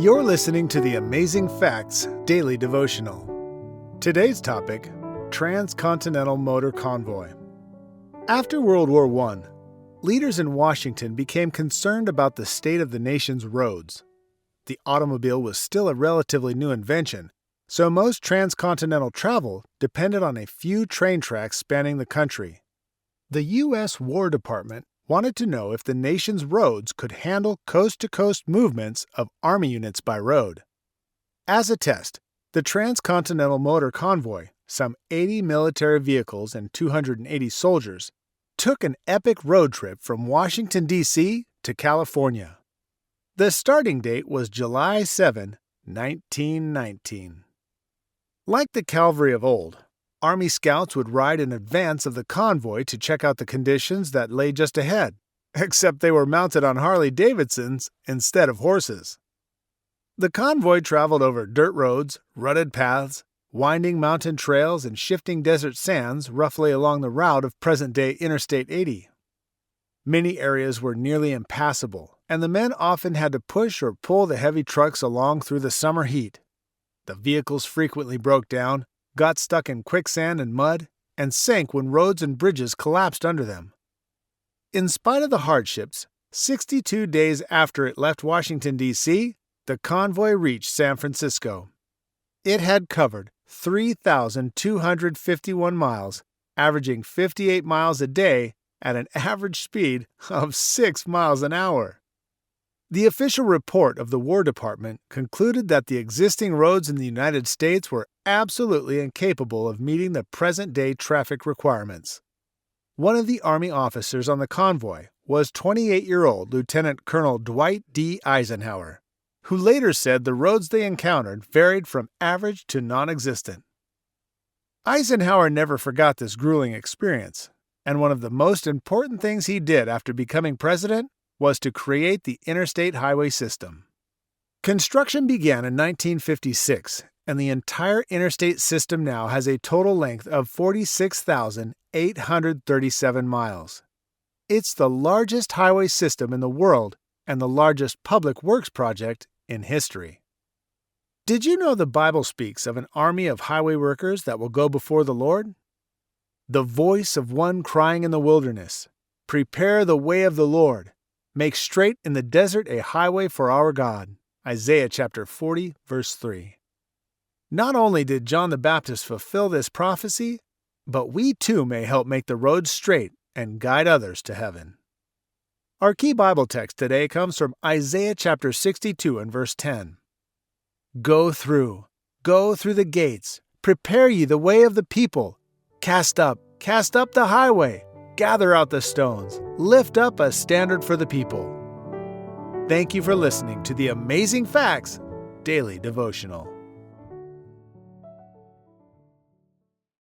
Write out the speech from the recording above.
You're listening to the Amazing Facts Daily Devotional. Today's topic, Transcontinental Motor Convoy. After World War I, leaders in Washington became concerned about the state of the nation's roads. The automobile was still a relatively new invention, so most transcontinental travel depended on a few train tracks spanning the country. The U.S. War Department wanted to know if the nation's roads could handle coast-to-coast movements of Army units by road. As a test, the Transcontinental Motor Convoy, some 80 military vehicles and 280 soldiers, took an epic road trip from Washington, D.C. to California. The starting date was July 7, 1919. Like the cavalry of old, Army scouts would ride in advance of the convoy to check out the conditions that lay just ahead, except they were mounted on Harley-Davidsons instead of horses. The convoy traveled over dirt roads, rutted paths, winding mountain trails, and shifting desert sands roughly along the route of present-day Interstate 80. Many areas were nearly impassable, and the men often had to push or pull the heavy trucks along through the summer heat. The vehicles frequently broke down, got stuck in quicksand and mud, and sank when roads and bridges collapsed under them. In spite of the hardships, 62 days after it left Washington, D.C., the convoy reached San Francisco. It had covered 3,251 miles, averaging 58 miles a day at an average speed of 6 miles an hour. The official report of the War Department concluded that the existing roads in the United States were absolutely incapable of meeting the present-day traffic requirements. One of the Army officers on the convoy was 28-year-old Lieutenant Colonel Dwight D. Eisenhower, who later said the roads they encountered varied from average to non-existent. Eisenhower never forgot this grueling experience, and one of the most important things he did after becoming president was to create the interstate highway system. Construction began in 1956, and the entire interstate system now has a total length of 46,837 miles. It's the largest highway system in the world and the largest public works project in history. Did you know the Bible speaks of an army of highway workers that will go before the Lord? The voice of one crying in the wilderness, "Prepare the way of the Lord. Make straight in the desert a highway for our God." Isaiah chapter 40, verse 3. Not only did John the Baptist fulfill this prophecy, but we too may help make the road straight and guide others to heaven. Our key Bible text today comes from Isaiah chapter 62 and verse 10. Go through the gates, prepare ye the way of the people. Cast up the highway. Gather out the stones, lift up a standard for the people. Thank you for listening to the Amazing Facts Daily Devotional.